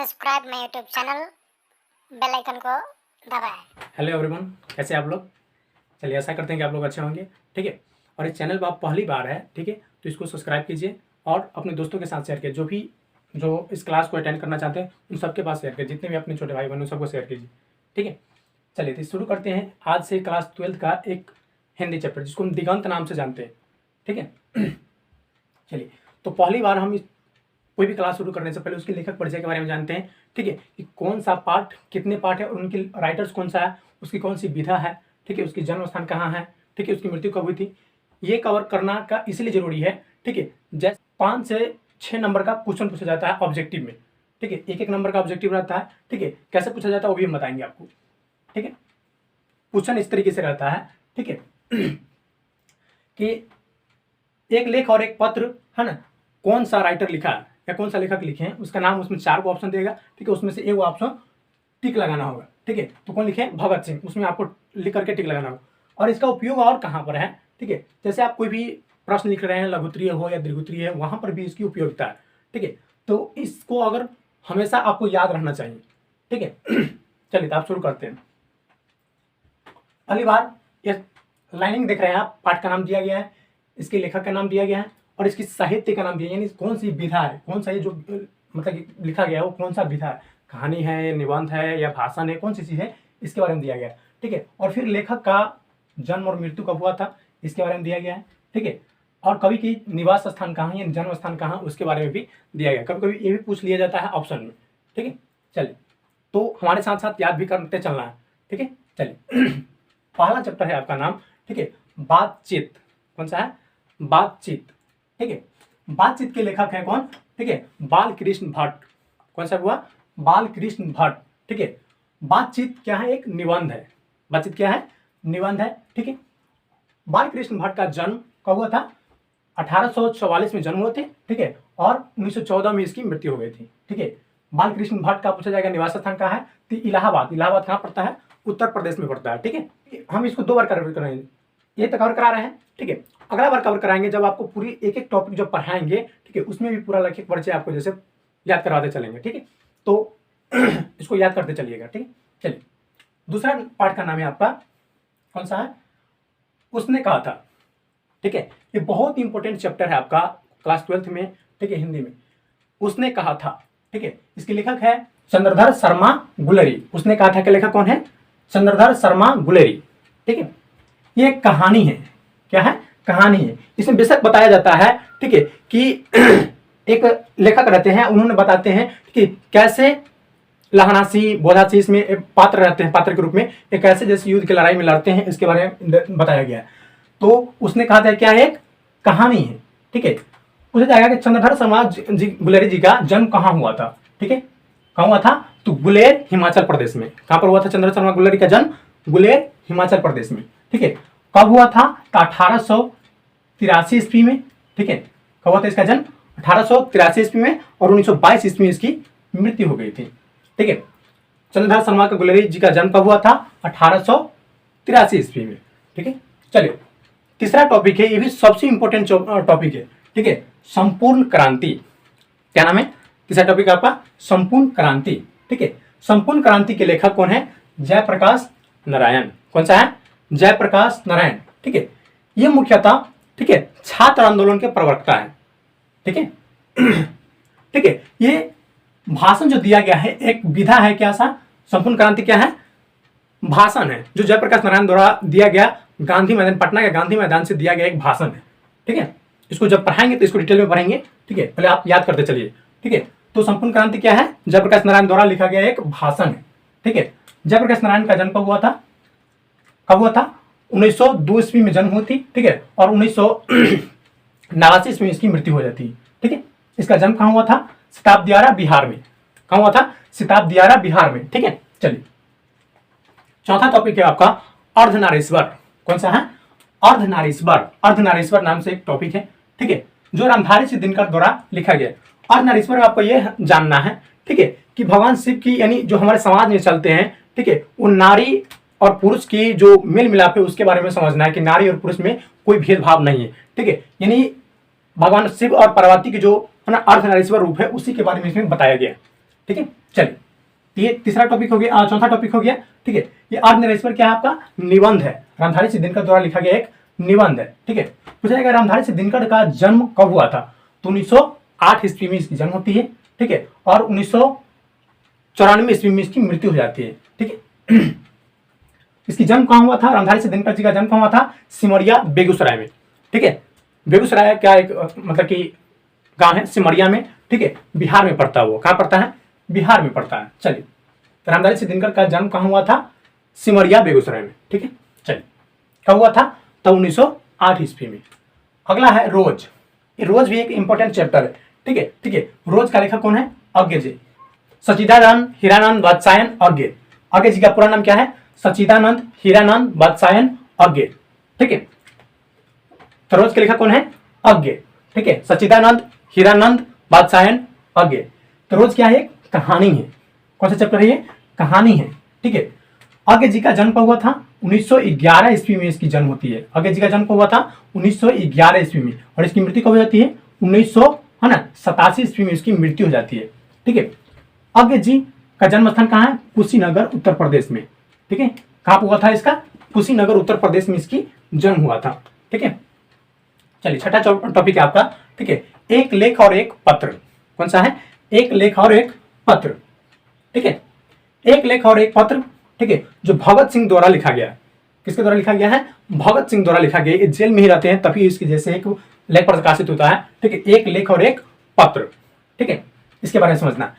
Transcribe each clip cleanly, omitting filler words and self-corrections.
Subscribe my YouTube channel, bell icon को दबाएं। Hello everyone, कैसे आप लोग? चलिए, आशा करते हैं कि आप लोग अच्छे होंगे। ठीक है, और इस चैनल पर आप पहली बार है, ठीक है, तो इसको सब्सक्राइब कीजिए और अपने दोस्तों के साथ शेयर कीजिए। जो इस क्लास को अटेंड करना चाहते हैं उन सबके पास शेयर कीजिए, जितने भी अपने छोटे भाई बहन सबको शेयर कीजिए। ठीक है, चलिए तो शुरू करते हैं आज से क्लास 12 का एक हिंदी चैप्टर, जिसको हम दिगंत नाम से जानते हैं। ठीक है, चलिए तो पहली बार हम कोई भी क्लास शुरू करने से पहले उसके लेखक परिचय के बारे में जानते हैं। ठीक है, कि कौन सा पार्ट, कितने पार्ट है और उनके राइटर्स कौन सा है, उसकी कौन सी विधा है, ठीक है, उसकी जन्म स्थान कहाँ है, ठीक है, उसकी मृत्यु कब हुई थी, ये कवर करना का इसलिए जरूरी है। ठीक है, जैसे 5 से 6 नंबर का क्वेश्चन पूछा जाता है ऑब्जेक्टिव में। ठीक है, एक नंबर का ऑब्जेक्टिव रहता है। ठीक है, कैसे पूछा जाता है वो भी हम बताएंगे आपको। ठीक है, क्वेश्चन इस तरीके से रहता है, ठीक है, कि एक लेख और एक पत्र है ना, कौन सा राइटर लिखा है या कौन सा लेखक लिखे हैं, उसका नाम उसमें 4 को ऑप्शन देगा। ठीक है, उसमें से एक ऑप्शन टिक लगाना होगा। ठीक है, तो कौन लिखे? भगत सिंह, उसमें आपको लिख करके टिक लगाना होगा। और इसका उपयोग और कहाँ पर है? ठीक है, जैसे आप कोई भी प्रश्न लिख रहे हैं, लघुत्तरीय हो या दीर्घोत्तरीय है, वहां पर भी इसकी उपयोगिता है। ठीक है, तो इसको अगर हमेशा आपको याद रहना चाहिए। ठीक है, चलिए तो आप शुरू करते हैं। पहली बार ये लाइनिंग देख रहे हैं आप, पाठ का नाम दिया गया है, इसके लेखक का नाम दिया गया है और इसकी साहित्य का नाम दिया, यानी कौन सी विधा है, कौन सा ये जो मतलब लिखा गया है वो कौन सा विधा है, कहानी है, निबंध है या भाषण है, कौन सी चीज़ है, इसके बारे में दिया गया है। ठीक है, और फिर लेखक का जन्म और मृत्यु कब हुआ था, इसके बारे में दिया गया है। ठीक है, और कवि की निवास स्थान कहाँ है, जन्म स्थान कहाँ, उसके बारे में भी दिया गया। कभी कभी ये भी पूछ लिया जाता है ऑप्शन में। ठीक है, चलिए तो हमारे साथ साथ याद भी करते चलना है। ठीक है, चलिए पहला चैप्टर है आपका नाम, ठीक है, बातचीत। कौन सा है? बातचीत। ठीक है, बातचीत के लेखक है कौन? ठीक है, बालकृष्ण भट्ट। कौन सा हुआ? बालकृष्ण भट्ट। ठीक है, बातचीत क्या है? एक निबंध है। बातचीत क्या है? निबंध है। ठीक है, बालकृष्ण भट्ट का जन्म कब हुआ था? 1844 में जन्म हुए थे। ठीक है, और 1914 में इसकी मृत्यु हो गई थी। ठीक है, बालकृष्ण भट्ट का पूछा जाएगा निवास स्थान कहाँ है, तो इलाहाबाद। इलाहाबाद कहाँ पड़ता है? उत्तर प्रदेश में पड़ता है। ठीक है, हम इसको 2 बार कवर करेंगे, ये तो कवर करा रहे हैं। ठीक है, अगला बार कवर कराएंगे जब आपको पूरी एक टॉपिक जब पढ़ाएंगे। ठीक है, उसमें भी पूरा लेखक परिचय आपको जैसे याद करवाते चलेंगे। ठीक है, तो इसको याद करते चलिएगा। ठीक है, चलिए दूसरा पार्ट का नाम है आपका कौन सा है? उसने कहा था। ठीक है, ये बहुत ही इंपॉर्टेंट चैप्टर है आपका क्लास 12th में। ठीक है, हिंदी में उसने कहा था। ठीक है, इसके लेखक है चंद्रधर शर्मा गुलेरी। उसने कहा था के लेखक कौन है? चंद्रधर शर्मा गुलेरी। ठीक है, ये एक कहानी है। क्या है? कहानी है। इसमें बेशक बताया जाता है, ठीक है, कि एक लेखक रहते हैं, उन्होंने बताते हैं कि कैसे लहनासी बोधासी इसमें एक पात्र रहते हैं, पात्र के रूप में एक ऐसे जैसे युद्ध की लड़ाई में लड़ते हैं, इसके बारे में बताया गया है। तो उसने कहा था क्या एक कहानी है। ठीक है, पूछा जाएगा कि चंद्रधर शर्मा गुलेरी जी का जन्म कहाँ हुआ था। ठीक है, कहाँ हुआ था? तो गुलेर, हिमाचल प्रदेश में। कहाँ पर हुआ था चंद्रधर शर्मा गुलेरी का जन्म? गुलेर, हिमाचल प्रदेश में। ठीक है, कब हुआ था? तो 1883 ईस्वी में। ठीक है, कब हुआ था इसका जन्म? 1883 ईस्वी में, और 1922 ईस्वी में इसकी मृत्यु हो गई थी। ठीक है, चंद्रधर शर्मा का गुलेरी जी का जन्म कब हुआ था? 1883 ईस्वी में। ठीक है, चलिए तीसरा टॉपिक है, ये भी सबसे इंपॉर्टेंट टॉपिक है। ठीक है, संपूर्ण क्रांति। क्या नाम है तीसरा टॉपिक आपका? संपूर्ण क्रांति। ठीक है, संपूर्ण क्रांति के लेखक कौन है? जयप्रकाश नारायण। कौन सा है? जयप्रकाश नारायण। ठीक है, ये मुख्यतः, ठीक है, छात्र आंदोलन के प्रवक्ता है। ठीक है, ठीक है, ये भाषण जो दिया गया है एक विधा है। क्या सा? संपूर्ण क्रांति क्या है? भाषण है, जो जयप्रकाश नारायण द्वारा दिया गया, गांधी मैदान, पटना के गांधी मैदान से दिया गया एक भाषण है। ठीक है, इसको जब पढ़ाएंगे तो इसको डिटेल में पढ़ेंगे। ठीक है, पहले आप याद करते चलिए। ठीक है, तो संपूर्ण क्रांति क्या है? जयप्रकाश नारायण द्वारा लिखा गया एक भाषण है। ठीक है, जयप्रकाश नारायण का जन्म कब हुआ था? कब हुआ था? 1902 ईस्वी में जन्म हुई थी। ठीक है, और 1989 ईस्वी में इसकी मृत्यु हो जाती है। ठीक है, इसका जन्म कहाँ हुआ था? सिताबदियारा, बिहार में। कहाँ हुआ था? सिताबदियारा, बिहार में। ठीक है, चलिए चौथा टॉपिक है आपका अर्धनारीश्वर। कौन सा है? अर्धनारीश्वर। अर्धनारीश्वर नाम से एक टॉपिक है। ठीक है, जो रामधारी सिंह दिनकर द्वारा लिखा गया। अर्धनारीश्वर में आपको यह जानना है, ठीक है, कि भगवान शिव की, यानी जो हमारे समाज में चलते हैं, ठीक है, उन नारी और पुरुष की जो मेल मिलाप है उसके बारे में समझना है कि नारी और पुरुष में कोई भेदभाव नहीं है। ठीक है, यानी भगवान शिव और पार्वती की जो है ना अर्धनारीश्वर रूप है, उसी के बारे में इसमें बताया गया। ठीक है, चलिए, ये तीसरा टॉपिक हो गया, चौथा टॉपिक हो गया। ठीक है, ये अर्धनिराश्वर क्या है आपका? निबंध है। रामधारी सिंह दिनकर द्वारा लिखा गया एक निबंध है। ठीक है, पूछा जाएगा रामधारी सिंह दिनकर का जन्म कब हुआ था? तो 1908 ईस्वी में इसकी जन्म होती है। ठीक है, और 1994 ईस्वी में इसकी मृत्यु हो जाती है। ठीक है, इसकी जन्म कहाँ हुआ था? रामधारी सिंह दिनकर जी का जन्म कहाँ हुआ था? सिमरिया बेगूसराय में। ठीक है, बेगूसराय क्या एक मतलब कि गांव है सिमरिया में। ठीक है, बिहार में पड़ता है। वो कहाँ पड़ता है? बिहार में पड़ता है। चलिए, रामधारी सिंह दिनकर का जन्म कहाँ हुआ था? सिमरिया बेगूसराय में। ठीक है, चलिए, कब हुआ था? तब 1908 ईस्वी में। अगला है रोज। ये रोज भी एक इंपॉर्टेंट चैप्टर है। ठीक है, ठीक है, रोज का लेखक कौन है? अज्ञे जी, सच्चिदानंद हीरानंद वात्स्यायन अज्ञे। अज्ञे जी का पूरा नाम क्या है? सच्चिदानंद हीरानंद वात्स्यायन अज्ञे। ठीक है, तो रोज के लेखक कौन है? अज्ञे। ठीक है, सच्चिदानंद हीरानंद वात्स्यायन अज्ञे। तो रोज क्या है? कहानी है। कौन सा चैप्टर है ये? कहानी है। ठीक है, अज्ञे जी का जन्म कब हुआ था? 1911 ईस्वी में इसकी जन्म होती है। अज्ञे जी का जन्म कब हुआ था? 1911 ईस्वी में। और इसकी मृत्यु कब हो जाती है? 1987 ईस्वी में इसकी मृत्यु हो जाती है। ठीक है, अज्ञे जी का जन्म स्थान कहाँ है? कुशीनगर उत्तर प्रदेश में। ठीक है, कहाँ हुआ था इसका? कुशीनगर उत्तर प्रदेश में इसकी जन्म हुआ था। ठीक है, चलिए, छठा टॉपिक है आपका। ठीक है, एक लेख और एक पत्र। कौन सा है? एक लेख और एक पत्र। ठीक है, एक लेख और एक पत्र। ठीक है, जो भगत सिंह द्वारा लिखा गया। किसके द्वारा लिखा गया है? भगत सिंह द्वारा लिखा गया। ये जेल में ही रहते हैं, तभी इसकी जैसे एक लेख प्रकाशित होता है। ठीक है, एक लेख और एक पत्र। ठीक है, इसके बारे में समझना।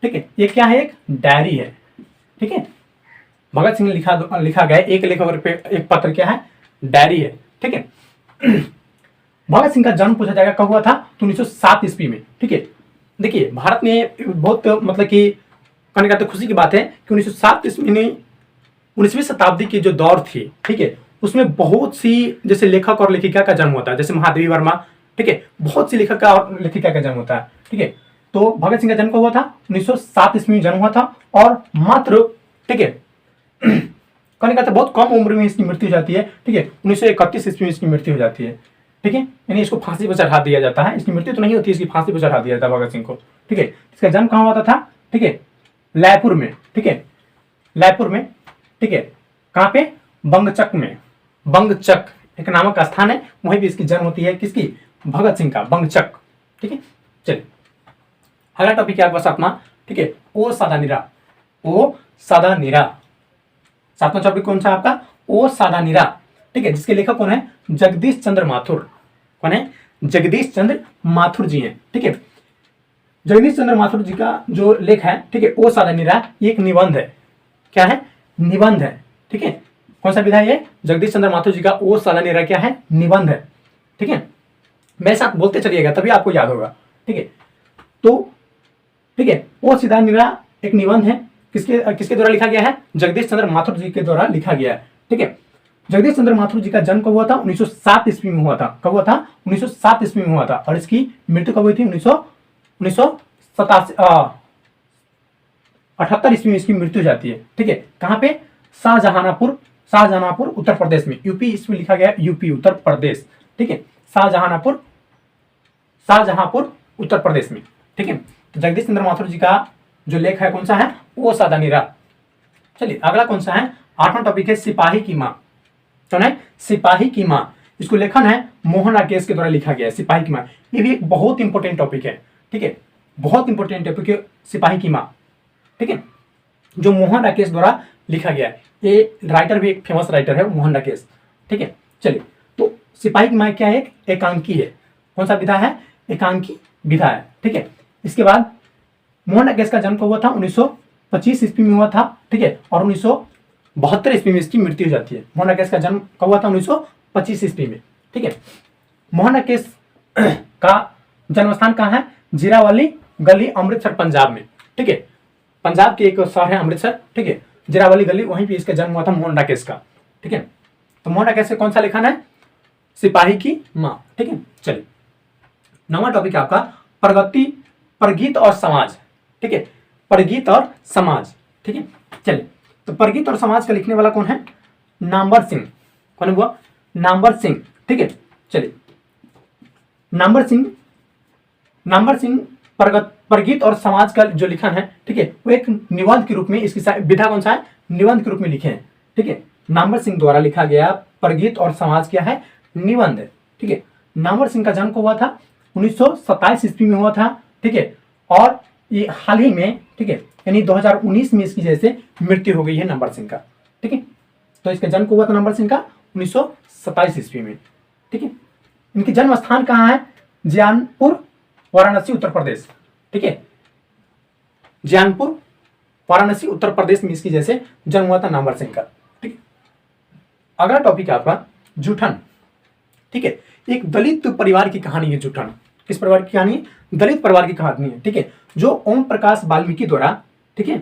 ठीक है, ये क्या है? एक डायरी है। ठीक है, भगत सिंह ने लिखा गया एक लेख और एक पत्र क्या है? डायरी है। ठीक है, भगत सिंह का जन्म पूछा जाएगा कब हुआ था? तो 1907 ईस्वी में। ठीक है, देखिए, भारत में बहुत मतलब कि कहने का तो खुशी की बात है कि 1907 ईस्वी में 19वीं शताब्दी की जो दौर थी, ठीक है, उसमें बहुत सी जैसे लेखक और लेखिका का जन्म होता है, जैसे महादेवी वर्मा। ठीक है, बहुत सी लेखक और लेखिका का जन्म होता है। ठीक है, तो भगत सिंह का जन्म कब हुआ था? 1907 ईस्वी में जन्म हुआ था। और मात्र, ठीक है, कहने का तो बहुत कम उम्र में इसकी मृत्यु हो जाती है। ठीक है, 1931 ईस्वी में इसकी मृत्यु हो जाती है। ठीक है, यानी इसको फांसी पर चढ़ा दिया जाता है। इसकी मृत्यु तो नहीं होती, इसकी फांसी पर चढ़ा दिया जाता है भगत सिंह को। ठीक है, इसका जन्म कहाँ हुआ था? ठीक है, रायपुर में। ठीक है, रायपुर में। ठीक है, कहाँ पे? बंगचक में। बंगचक एक नामक स्थान है, वहीं भी इसकी जन्म होती है। किसकी? भगत सिंह का, बंगचक। ठीक है, चलिए, अगला टॉपिक है आपका सातवां। ठीक है, ओ सादा निरा। ओ सादा निरा, सातवां टॉपिक कौन सा आपका? ओ सादा निरा। ठीक है, जिसके लेखक कौन है? जगदीश चंद्र माथुर। कौन है? जगदीश चंद्र माथुर जी हैं। ठीक है, जगदीश चंद्र माथुर जी का जो लेख है, ठीक है, ओ सादा निरा, ये एक निबंध है। क्या है? निबंध है। ठीक है, कौन सा विधा है ये? जगदीश चंद्र माथुर जी का ओ सादा निरा क्या है? निबंध है। ठीक है, मेरे साथ बोलते चलिएगा तभी आपको याद होगा। ठीक है, तो ठीक है, ओ सादा निरा एक निबंध है। किसके द्वारा लिखा गया है? जगदीश चंद्र माथुर जी के द्वारा लिखा गया है। ठीक है, जगदीश चंद्र माथुर जी का जन्म कब हुआ था? 1907 ईस्वी में हुआ था। कब हुआ था? 1907 ईस्वी में हुआ था। और इसकी मृत्यु कब हुई थी? 1978 ईस्वी में इसकी मृत्यु हो जाती है। ठीक है, कहाँ पे? शाहजहानापुर उत्तर प्रदेश में। यूपी इसमें लिखा गया है, यूपी उत्तर प्रदेश। ठीक है, शाहजहांपुर उत्तर प्रदेश में। ठीक है, तो जगदीश चंद्र माथुर जी का जो लेख है कौन सा है? ओ सादा निरा। चलिए, अगला कौन सा है? आठवां टॉपिक है सिपाही की माँ। कौन है? सिपाही की माँ। इसको लेखन है मोहन राकेश के द्वारा लिखा गया है, सिपाही की माँ। ये भी एक बहुत इंपॉर्टेंट टॉपिक है। ठीक है, बहुत इंपॉर्टेंट टॉपिक है सिपाही की माँ। ठीक है, जो मोहन राकेश द्वारा लिखा गया है। ये राइटर भी एक फेमस राइटर है मोहन राकेश। ठीक है, चलिए, तो सिपाही की माँ क्या है? एक एकांकी है। कौन सा विधा है? एकांकी विधा है। ठीक है, इसके बाद मोहन राकेश का जन्म कब हुआ था? 1925 ईस्वी में हुआ था। ठीक है, और 1972 ईस्वी में इसकी मृत्यु हो जाती है। मोहन राकेश का जन्म कब हुआ था? 1925 ईस्वी में। ठीक है, मोहन राकेश का जन्म स्थान कहाँ है? जीरावाली गली, अमृतसर, पंजाब में। ठीक है, पंजाब के एक शहर है अमृतसर। ठीक है, जीरावाली गली, वहीं पे इसका जन्म हुआ था मोहन राकेश का। ठीक है, तो मोहन राकेश से कौन सा लेखन है? सिपाही की माँ। ठीक है, चलिए, नौवां टॉपिक आपका परगीत और समाज। ठीक है, परगीत और समाज। ठीक है, चलिए, तो परगीत और समाज का लिखने वाला कौन है? नामवर सिंह। कौन हुआ? नामवर सिंह। ठीक है, चलिए, नामवर सिंह प्रगीत और समाज का जो लिखन है, ठीक है, वो एक निबंध के रूप में, इसकी विधा कौन सा है, निबंध के रूप में लिखे हैं, ठीक है। नामवर सिंह द्वारा लिखा गया प्रगीत और समाज क्या है, निबंध है, ठीक है। नामवर सिंह का जन्म को हुआ था 1927 ईस्वी में हुआ था, ठीक है। और ये हाल ही में, ठीक है, यानी 2019 में इसकी जैसे मृत्यु हो गई है नामवर सिंह का, ठीक है। तो इसका जन्म को हुआ था नामवर सिंह का 1927 ईस्वी में, ठीक है। इनकी जन्म स्थान कहाँ है, जियानपुर, वाराणसी, उत्तर प्रदेश, ठीक है। जियानपुर, वाराणसी, उत्तर प्रदेश में इसकी जैसे जन्म हुआ था नामवर सिंह का, ठीक है। अगला टॉपिक है आपका जूठन, ठीक है। एक दलित परिवार की कहानी है जूठन। किस परिवार की कहानी है, दलित परिवार की कहानी है, ठीक है, जो ओम प्रकाश वाल्मीकि द्वारा, ठीक है,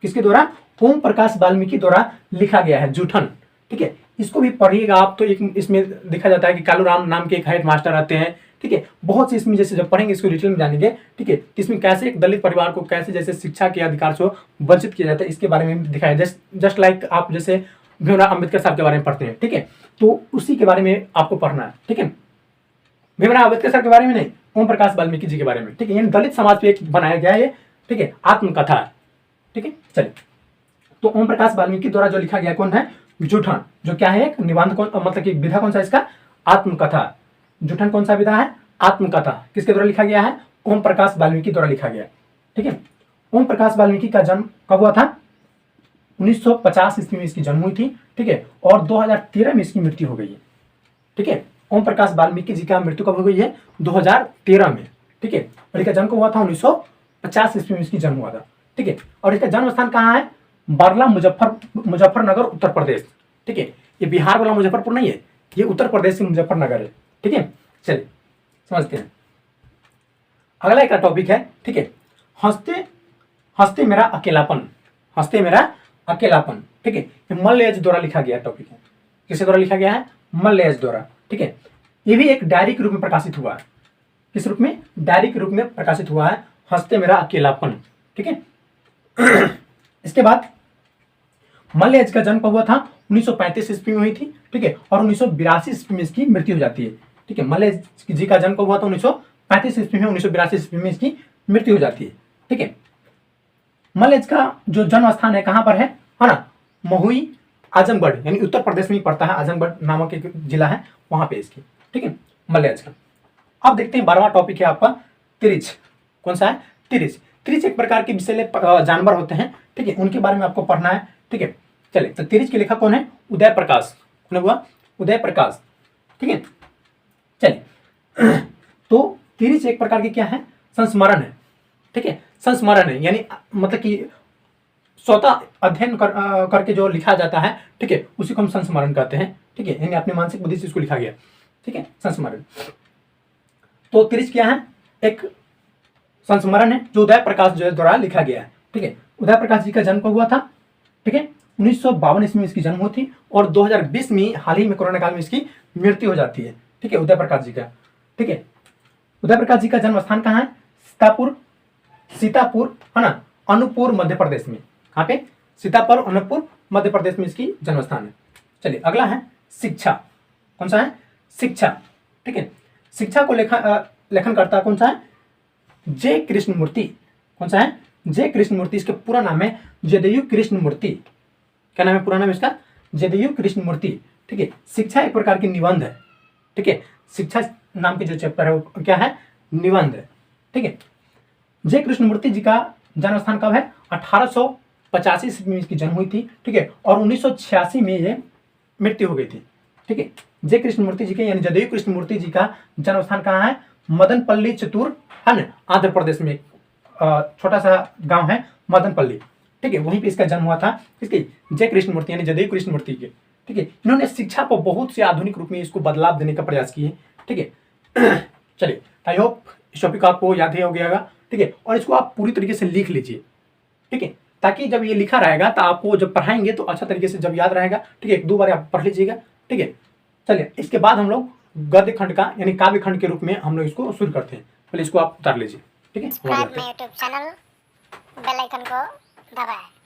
किसके द्वारा, ओम प्रकाश वाल्मीकि द्वारा लिखा गया है जूठन, ठीक है। इसको भी पढ़िएगा आप, तो एक इसमें देखा जाता है कि कालूराम नाम के एक हेड मास्टर आते हैं, ठीक है। बहुत से इसमें जैसे जब पढ़ेंगे इसको डिटेल में जानेंगे, ठीक है, इसमें कैसे एक दलित परिवार को कैसे जैसे शिक्षा के अधिकार से वंचित किया जाता है इसके बारे में दिखाया, जस्ट लाइक आप जैसे भीमराव अम्बेडकर साहब के बारे में पढ़ते हैं, ठीक है, तो उसी के बारे में आपको पढ़ना है, ठीक है। भीमराव अम्बेडकर साहब के बारे में नहीं, ओम प्रकाश वाल्मीकि जी के बारे में, ठीक है। यानी दलित समाज पे एक बनाया गया है, ठीक है, आत्मकथा है, ठीक है। चलिए, तो ओम प्रकाश वाल्मीकि द्वारा जो लिखा गया कौन है, जूठन, जो क्या है, एक निबंध कौन, मतलब कि विधा कौन सा इसका, आत्मकथा। जूठन कौन सा विधा है, आत्मकथा। किसके द्वारा लिखा गया है, ओम प्रकाश वाल्मीकि द्वारा लिखा गया, ठीक है। ओम प्रकाश वाल्मीकि का जन्म कब हुआ था, 1950 ईस्वी में इसकी जन्म हुई थी, ठीक है। और 2013 में इसकी मृत्यु हो गई है, ठीक है। ओम प्रकाश वाल्मीकि जी का मृत्यु कब हो गई है, 2013 में, ठीक है। और इसका जन्म कब हुआ था, 1950 ईस्वी में इसकी जन्म हुआ था, ठीक है। और इसका जन्म स्थान कहाँ है, बारला, मुजफ्फरनगर, उत्तर प्रदेश, ठीक है। ये बिहार वाला मुजफ्फरपुर नहीं है, ये उत्तर प्रदेश से मुजफ्फरनगर है, ठीक है। चलिए समझते हैं। अगला एक टॉपिक है, ठीक है, हंसते हंसते मेरा अकेलापन, हंसते मेरा अकेलापन, ठीक है। ये मल्लयज द्वारा लिखा गया टॉपिक है। किसके द्वारा लिखा गया है, मल्लयज द्वारा, ठीक है। ये भी एक डायरी के रूप में प्रकाशित हुआ है। किस रूप में, डायरी के रूप में प्रकाशित हुआ है, हंसते मेरा अकेलापन, ठीक है। इसके बाद मल्लयज का जन्म कब हुआ था, 1935 ईस्वी में हुई थी, ठीक है। और 1982 ईस्वी में इसकी मृत्यु हो जाती है, ठीक है। मल्लयज जी का जन्म कब हुआ था, 1935 ईस्वी में, 1982 ईस्वी में इसकी मृत्यु हो जाती है, ठीक है। मल्लयज का जो जन्म स्थान है कहाँ पर है ना, महुई, आजमगढ़, यानी उत्तर प्रदेश में ही पड़ता है, आजमगढ़ नामक एक जिला है वहां पे इसकी, ठीक है, मल्लयज का। अब देखते हैं 12वां टॉपिक है आपका तिरिच। कौन सा है, तिरिच। तिरिच एक प्रकार के विषैले जानवर होते हैं, ठीक है, उनके बारे में आपको पढ़ना है, ठीक है। चलिए, तो तिरिच के लेखक कौन है, उदय प्रकाश, कौन हुआ, उदय प्रकाश, ठीक है। चलिए, तो तिरिच एक प्रकार की क्या है, संस्मरण है, ठीक है, संस्मरण है, यानी मतलब कि स्वतः अध्ययन करके जो लिखा जाता है, ठीक है, उसी को हम संस्मरण कहते हैं, ठीक है। यानी अपनी मानसिक बुद्धि से इसको लिखा गया, ठीक है, संस्मरण। तो तिरिच क्या है, एक संस्मरण है जो उदय प्रकाश जो है द्वारा लिखा गया है, ठीक है। उदय प्रकाश जी का जन्म कब हुआ था, ठीक है, 1952 ईस्वी में इसकी जन्म हुई थी, और 2020 में हाल ही में कोरोना काल में इसकी मृत्यु हो जाती है, ठीक है, उदय प्रकाश जी का, ठीक है। उदय प्रकाश जी का जन्म स्थान कहाँ है, सीतापुर है ना, अनूपपुर, मध्य प्रदेश में। कहाँ पे, सीतापुर, अनूपपुर, मध्य प्रदेश में इसकी जन्म स्थान है। चलिए, अगला है शिक्षा। कौन सा है, शिक्षा, ठीक है। शिक्षा को लेखनकर्ता कौन सा है, जे कृष्णमूर्ति। कौन सा है, जे कृष्णमूर्ति। इसका पूरा नाम है जदयू कृष्णमूर्ति। क्या नाम है, पूरा नाम इसका जदयू कृष्णमूर्ति, ठीक है। शिक्षा एक प्रकार की निबंध है, ठीक है। शिक्षा नाम के जो चैप्टर है वो क्या है, निबंध है, ठीक है। जे कृष्णमूर्ति जी का जन्म स्थान कब है, 1885 ईस्वी में इसकी जन्म हुई थी, ठीक है। और 1986 में ये मृत्यु हो गई थी, ठीक है। जे कृष्णमूर्ति जी के यानी जदयू कृष्णमूर्ति जी का जन्म स्थान कहाँ है, मदनपल्ली, चित्तूर है ना, आंध्र प्रदेश में छोटा सा गांव है मदनपल्ली, ठीक है, वहीं पे इसका जन्म हुआ था, इसके जय कृष्णमूर्ति यानी जदयू कृष्णमूर्ति के, ठीक है। इन्होंने शिक्षा को बहुत से आधुनिक रूप में इसको बदलाव देने का प्रयास किए, ठीक है। चलिए, आई होप इस टॉपिक को आपको याद ही हो गया होगा, ठीक है। और इसको आप पूरी तरीके से लिख लीजिए, ठीक है, ताकि जब ये लिखा रहेगा तो आपको जब पढ़ाएंगे तो अच्छा तरीके से जब याद रहेगा, ठीक है। 1-2 बार आप पढ़ लीजिएगा, ठीक है। चलिए, इसके बाद हम लोग गद्य खंड का यानी काव्य खंड के रूप में हम लोग इसको शुरू करते हैं। पहले इसको आप उतार लीजिए, ठीक है। Subscribe my YouTube channel, bell icon को दबाएं।